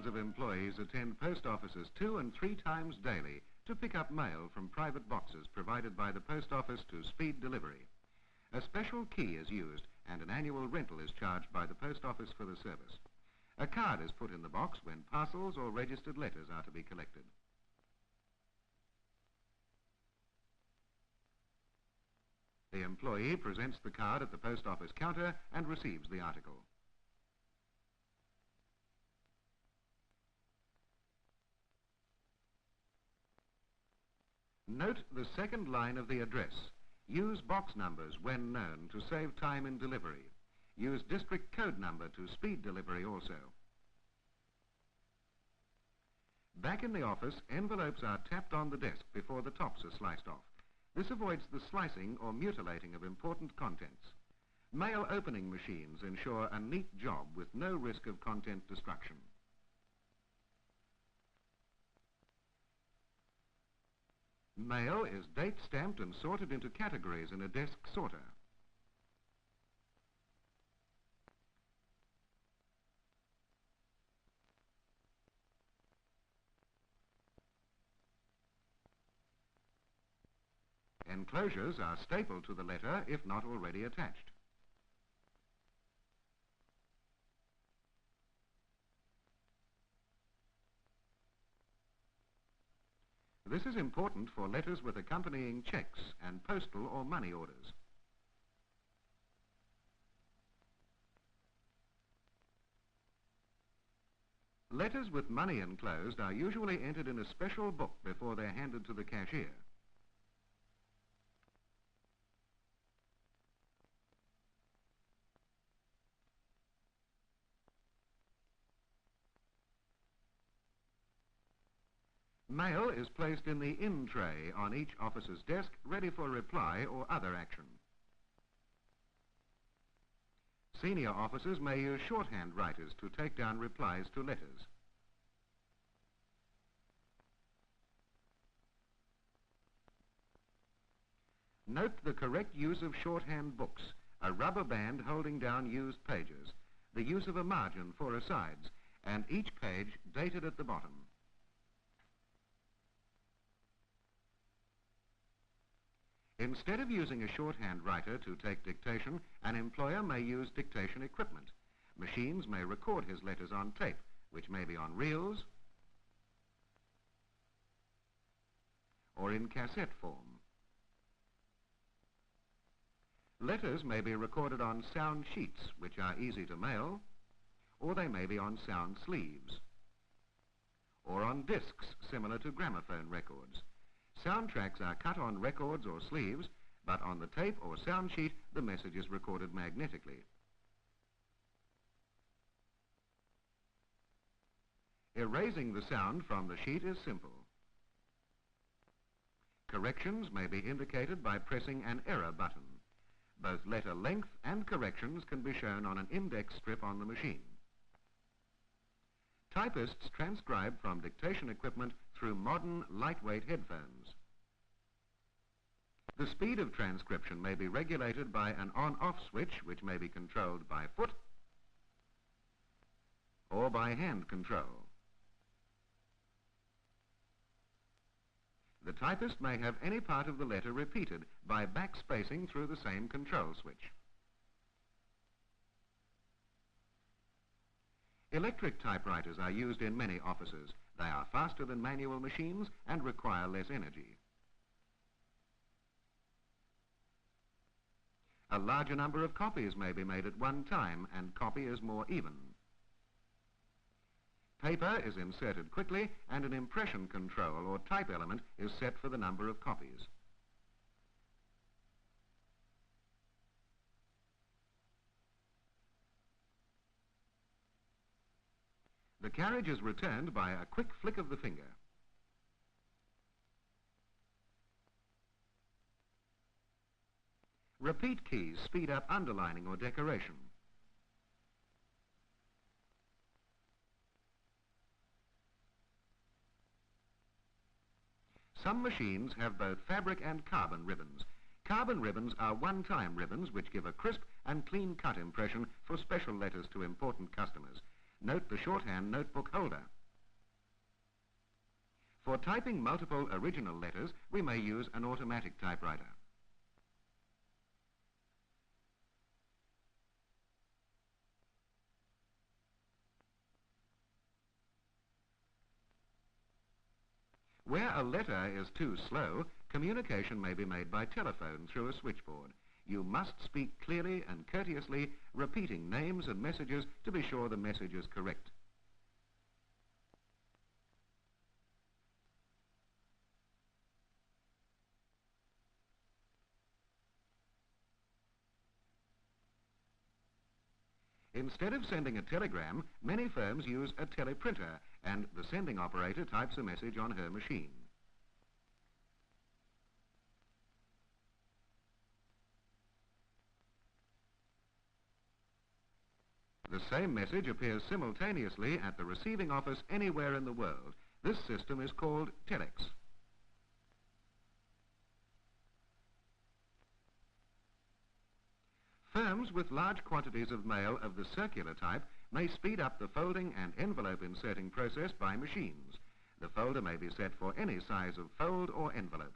Thousands of employees attend post offices 2 and 3 times daily to pick up mail from private boxes provided by the post office to speed delivery. A special key is used and an annual rental is charged by the post office for the service. A card is put in the box when parcels or registered letters are to be collected. The employee presents the card at the post office counter and receives the article. Note the second line of the address. Use box numbers when known to save time in delivery. Use district code number to speed delivery also. Back in the office, envelopes are tapped on the desk before the tops are sliced off. This avoids the slicing or mutilating of important contents. Mail opening machines ensure a neat job with no risk of content destruction. Mail is date stamped and sorted into categories in a desk sorter. Enclosures are stapled to the letter if not already attached. This is important for letters with accompanying checks and postal or money orders. Letters with money enclosed are usually entered in a special book before they're handed to the cashier. Mail is placed in the in tray on each officer's desk, ready for reply or other action. Senior officers may use shorthand writers to take down replies to letters. Note the correct use of shorthand books, a rubber band holding down used pages, the use of a margin for asides, and each page dated at the bottom. Instead of using a shorthand writer to take dictation, an employer may use dictation equipment. Machines may record his letters on tape, which may be on reels or in cassette form. Letters may be recorded on sound sheets, which are easy to mail, or they may be on sound sleeves, or on discs similar to gramophone records. Soundtracks are cut on records or sleeves, but on the tape or sound sheet, the message is recorded magnetically. Erasing the sound from the sheet is simple. Corrections may be indicated by pressing an error button. Both letter length and corrections can be shown on an index strip on the machine. Typists transcribe from dictation equipment through modern, lightweight headphones. The speed of transcription may be regulated by an on-off switch, which may be controlled by foot or by hand control. The typist may have any part of the letter repeated by backspacing through the same control switch. Electric typewriters are used in many offices. They are faster than manual machines and require less energy. A larger number of copies may be made at one time, and copy is more even. Paper is inserted quickly, and an impression control or type element is set for the number of copies. The carriage is returned by a quick flick of the finger. Repeat keys speed up underlining or decoration. Some machines have both fabric and carbon ribbons. Carbon ribbons are one-time ribbons which give a crisp and clean-cut impression for special letters to important customers. Note the shorthand notebook holder. For typing multiple original letters, we may use an automatic typewriter. Where a letter is too slow, communication may be made by telephone through a switchboard. You must speak clearly and courteously, repeating names and messages to be sure the message is correct. Instead of sending a telegram, many firms use a teleprinter, and the sending operator types a message on her machine. The same message appears simultaneously at the receiving office anywhere in the world. This system is called telex. Firms with large quantities of mail of the circular type may speed up the folding and envelope inserting process by machines. The folder may be set for any size of fold or envelope.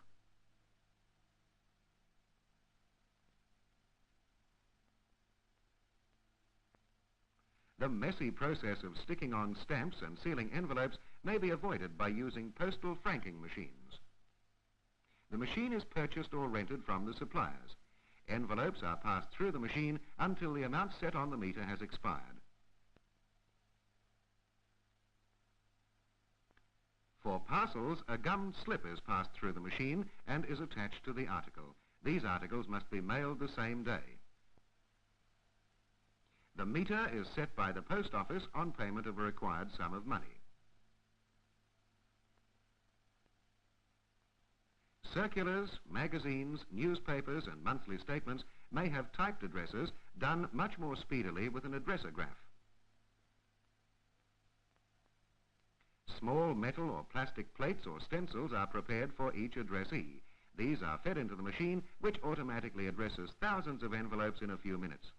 The messy process of sticking on stamps and sealing envelopes may be avoided by using postal franking machines. The machine is purchased or rented from the suppliers. Envelopes are passed through the machine until the amount set on the meter has expired. For parcels, a gummed slip is passed through the machine and is attached to the article. These articles must be mailed the same day. The meter is set by the post office on payment of a required sum of money. Circulars, magazines, newspapers and monthly statements may have typed addresses done much more speedily with an addressograph. Small metal or plastic plates or stencils are prepared for each addressee. These are fed into the machine, which automatically addresses thousands of envelopes in a few minutes.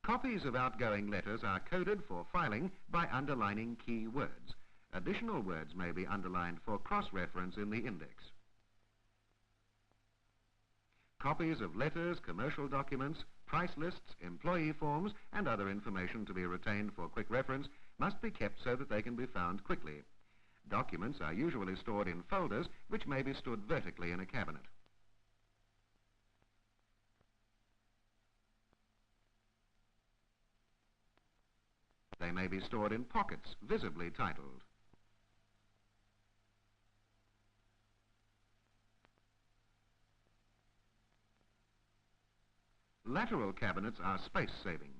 Copies of outgoing letters are coded for filing by underlining key words. Additional words may be underlined for cross-reference in the index. Copies of letters, commercial documents, price lists, employee forms, and other information to be retained for quick reference must be kept so that they can be found quickly. Documents are usually stored in folders which may be stood vertically in a cabinet. They may be stored in pockets, visibly titled. Lateral cabinets are space-saving.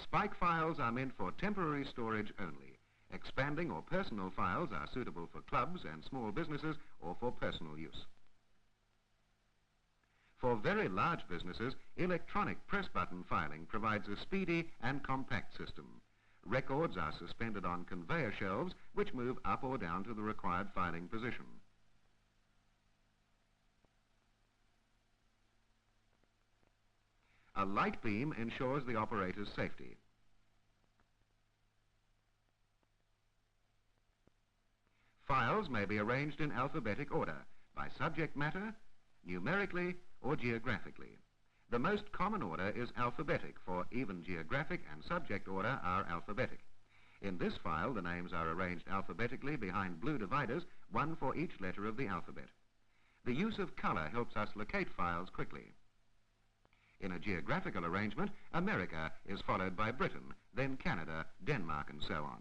Spike files are meant for temporary storage only. Expanding or personal files are suitable for clubs and small businesses or for personal use. For very large businesses, electronic press-button filing provides a speedy and compact system. Records are suspended on conveyor shelves which move up or down to the required filing position. A light beam ensures the operator's safety. Files may be arranged in alphabetic order, by subject matter, numerically, or geographically. The most common order is alphabetic, for even geographic and subject order are alphabetic. In this file, the names are arranged alphabetically behind blue dividers, one for each letter of the alphabet. The use of color helps us locate files quickly. In a geographical arrangement, America is followed by Britain, then Canada, Denmark, and so on.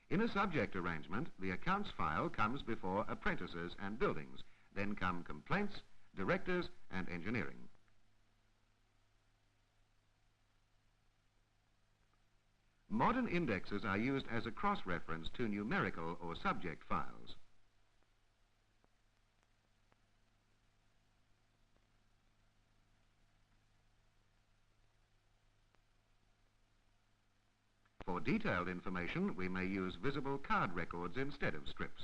In a subject arrangement, the accounts file comes before apprentices and buildings, then come complaints, directors, and engineering. Modern indexes are used as a cross-reference to numerical or subject files. For detailed information, we may use visible card records instead of strips.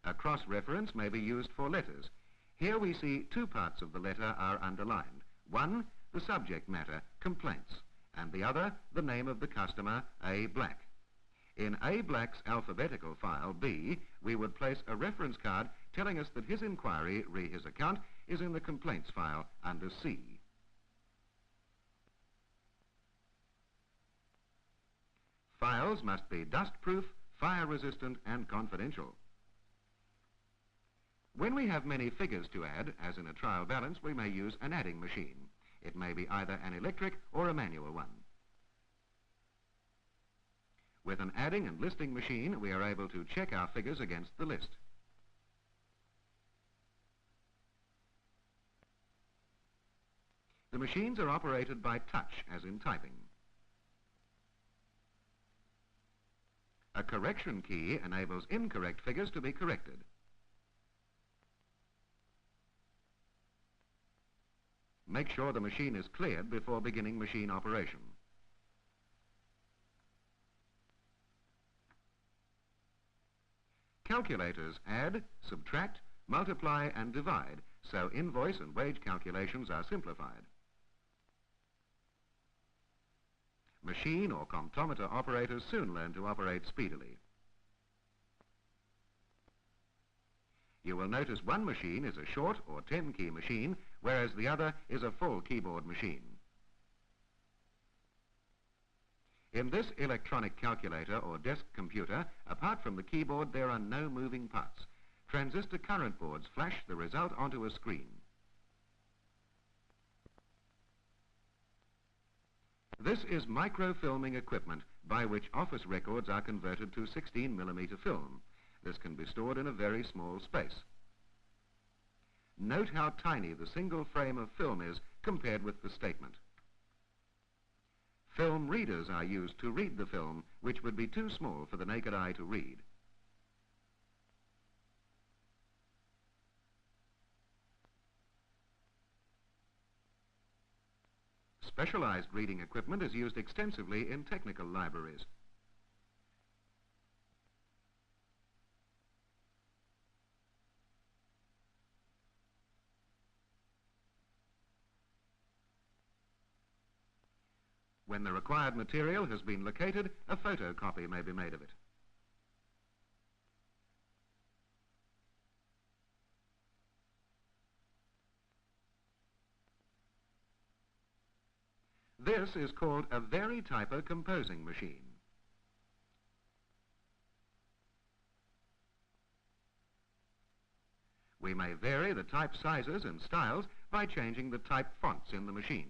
A cross-reference may be used for letters. Here we see two parts of the letter are underlined. One, the subject matter, complaints, and the other, the name of the customer, A. Black. In A. Black's alphabetical file, B, we would place a reference card telling us that his inquiry, re his account, is in the complaints file under C. Files must be dust-proof, fire-resistant, and confidential. When we have many figures to add, as in a trial balance, we may use an adding machine. It may be either an electric or a manual one. With an adding and listing machine, we are able to check our figures against the list. The machines are operated by touch, as in typing. A correction key enables incorrect figures to be corrected. Make sure the machine is cleared before beginning machine operation. Calculators add, subtract, multiply and divide, so invoice and wage calculations are simplified. Machine or comptometer operators soon learn to operate speedily. You will notice one machine is a short or 10-key machine, whereas the other is a full keyboard machine. In this electronic calculator or desk computer, apart from the keyboard, there are no moving parts. Transistor current boards flash the result onto a screen. This is microfilming equipment by which office records are converted to 16mm film. This can be stored in a very small space. Note how tiny the single frame of film is compared with the statement. Film readers are used to read the film, which would be too small for the naked eye to read. Specialized reading equipment is used extensively in technical libraries. When the required material has been located, a photocopy may be made of it. This is called a Vari-typer composing machine. We may vary the type sizes and styles by changing the type fonts in the machine.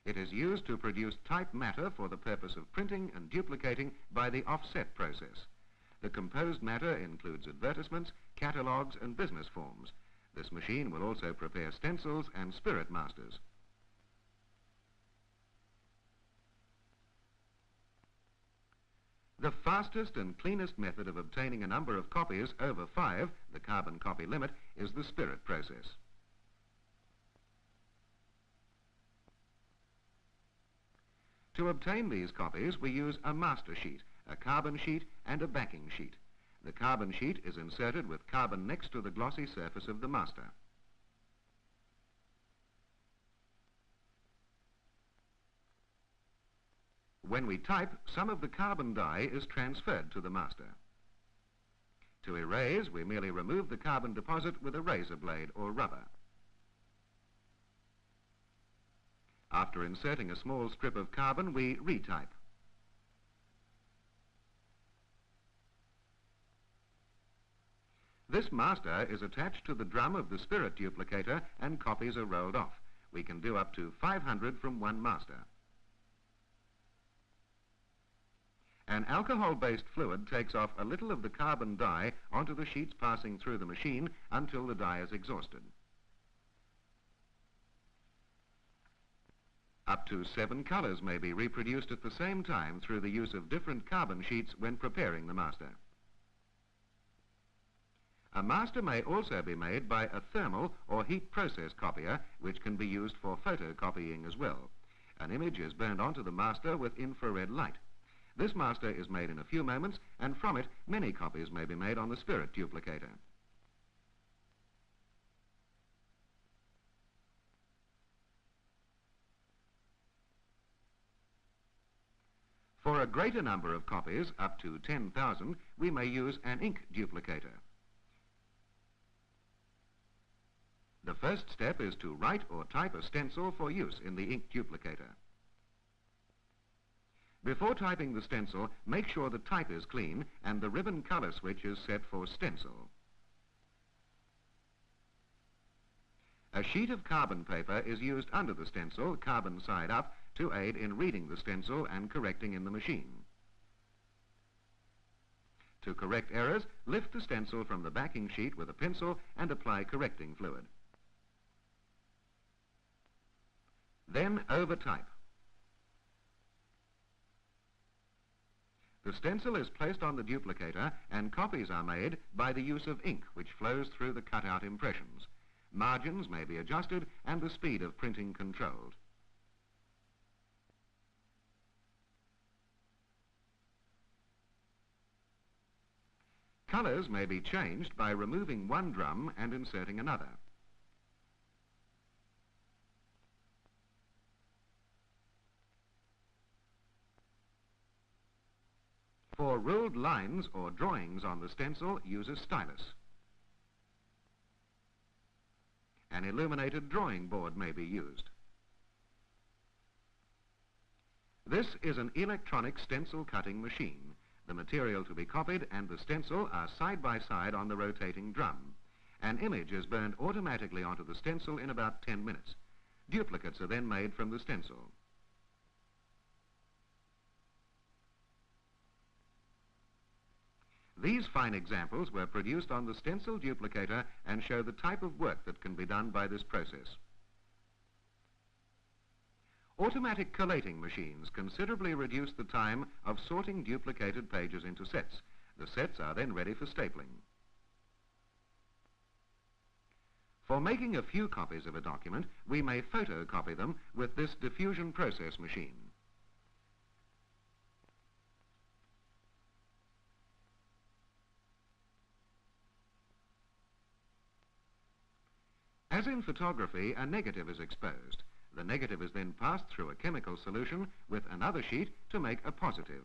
It is used to produce type matter for the purpose of printing and duplicating by the offset process. The composed matter includes advertisements, catalogues and business forms. This machine will also prepare stencils and spirit masters. The fastest and cleanest method of obtaining a number of copies over 5, the carbon copy limit, is the spirit process. To obtain these copies, we use a master sheet, a carbon sheet and a backing sheet. The carbon sheet is inserted with carbon next to the glossy surface of the master. When we type, some of the carbon dye is transferred to the master. To erase, we merely remove the carbon deposit with a razor blade or rubber. After inserting a small strip of carbon, we retype. This master is attached to the drum of the spirit duplicator and copies are rolled off. We can do up to 500 from one master. An alcohol-based fluid takes off a little of the carbon dye onto the sheets passing through the machine until the dye is exhausted. Up to 7 colors may be reproduced at the same time through the use of different carbon sheets when preparing the master. A master may also be made by a thermal or heat process copier, which can be used for photocopying as well. An image is burned onto the master with infrared light. This master is made in a few moments, and from it many copies may be made on the spirit duplicator. For a greater number of copies, up to 10,000, we may use an ink duplicator. The first step is to write or type a stencil for use in the ink duplicator. Before typing the stencil, make sure the type is clean and the ribbon color switch is set for stencil. A sheet of carbon paper is used under the stencil, carbon side up, to aid in reading the stencil and correcting in the machine. To correct errors, lift the stencil from the backing sheet with a pencil and apply correcting fluid. Then over-type. The stencil is placed on the duplicator and copies are made by the use of ink which flows through the cutout impressions. Margins may be adjusted and the speed of printing controlled. Colors may be changed by removing one drum and inserting another. For ruled lines or drawings on the stencil, use a stylus. An illuminated drawing board may be used. This is an electronic stencil cutting machine. The material to be copied and the stencil are side by side on the rotating drum. An image is burned automatically onto the stencil in about 10 minutes. Duplicates are then made from the stencil. These fine examples were produced on the stencil duplicator and show the type of work that can be done by this process. Automatic collating machines considerably reduce the time of sorting duplicated pages into sets. The sets are then ready for stapling. For making a few copies of a document, we may photocopy them with this diffusion process machine. As in photography, a negative is exposed. The negative is then passed through a chemical solution with another sheet to make a positive.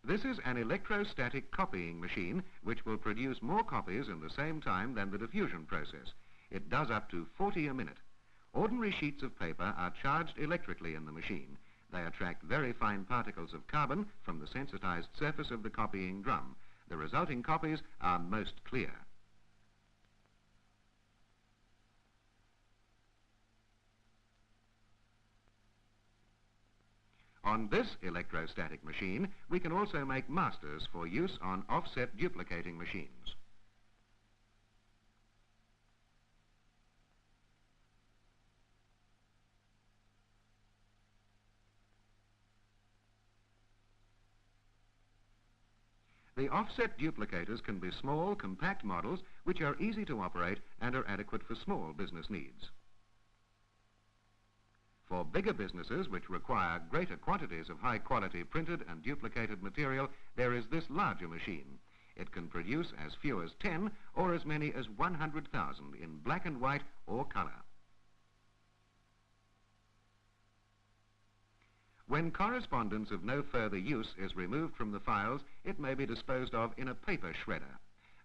This is an electrostatic copying machine which will produce more copies in the same time than the diffusion process. It does up to 40 a minute. Ordinary sheets of paper are charged electrically in the machine. They attract very fine particles of carbon from the sensitized surface of the copying drum. The resulting copies are most clear. On this electrostatic machine, we can also make masters for use on offset duplicating machines. The offset duplicators can be small, compact models which are easy to operate and are adequate for small business needs. For bigger businesses which require greater quantities of high-quality printed and duplicated material, there is this larger machine. It can produce as few as 10 or as many as 100,000 in black and white or color. When correspondence of no further use is removed from the files, it may be disposed of in a paper shredder.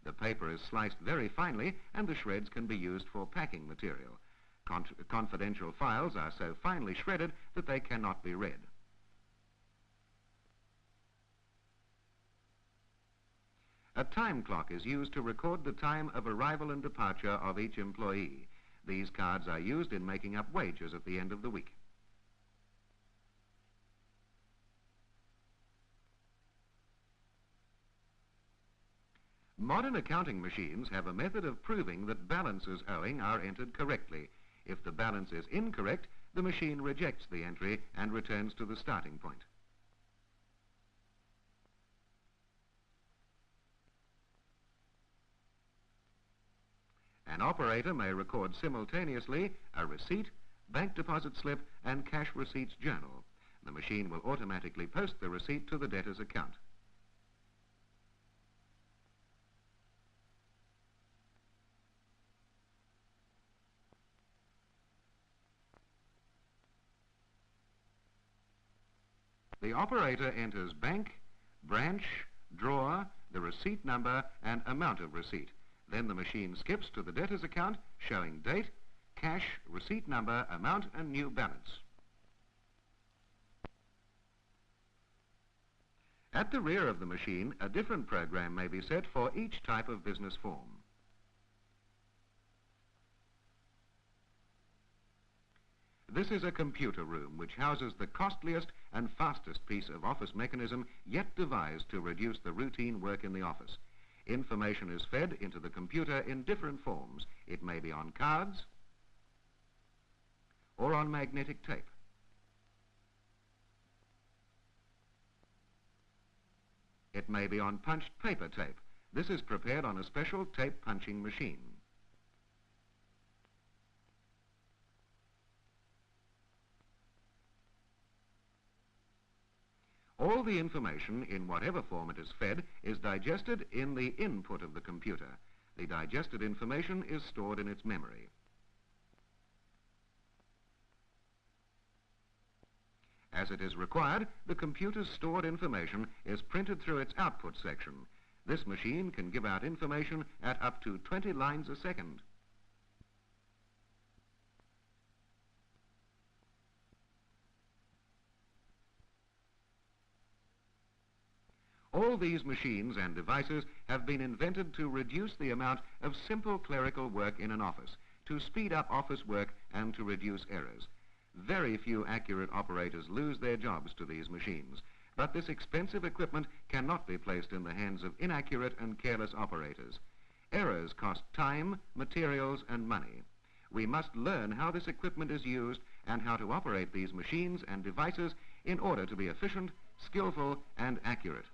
The paper is sliced very finely and the shreds can be used for packing material. Confidential files are so finely shredded that they cannot be read. A time clock is used to record the time of arrival and departure of each employee. These cards are used in making up wages at the end of the week. Modern accounting machines have a method of proving that balances owing are entered correctly. If the balance is incorrect, the machine rejects the entry and returns to the starting point. An operator may record simultaneously a receipt, bank deposit slip, and cash receipts journal. The machine will automatically post the receipt to the debtor's account. The operator enters bank, branch, drawer, the receipt number, and amount of receipt. Then the machine skips to the debtor's account, showing date, cash, receipt number, amount, and new balance. At the rear of the machine, a different program may be set for each type of business form. This is a computer room which houses the costliest and fastest piece of office mechanism yet devised to reduce the routine work in the office. Information is fed into the computer in different forms. It may be on cards or on magnetic tape. It may be on punched paper tape. This is prepared on a special tape punching machine. All the information, in whatever form it is fed, is digested in the input of the computer. The digested information is stored in its memory. As it is required, the computer's stored information is printed through its output section. This machine can give out information at up to 20 lines a second. All these machines and devices have been invented to reduce the amount of simple clerical work in an office, to speed up office work and to reduce errors. Very few accurate operators lose their jobs to these machines, but this expensive equipment cannot be placed in the hands of inaccurate and careless operators. Errors cost time, materials, and money. We must learn how this equipment is used and how to operate these machines and devices in order to be efficient, skillful, and accurate.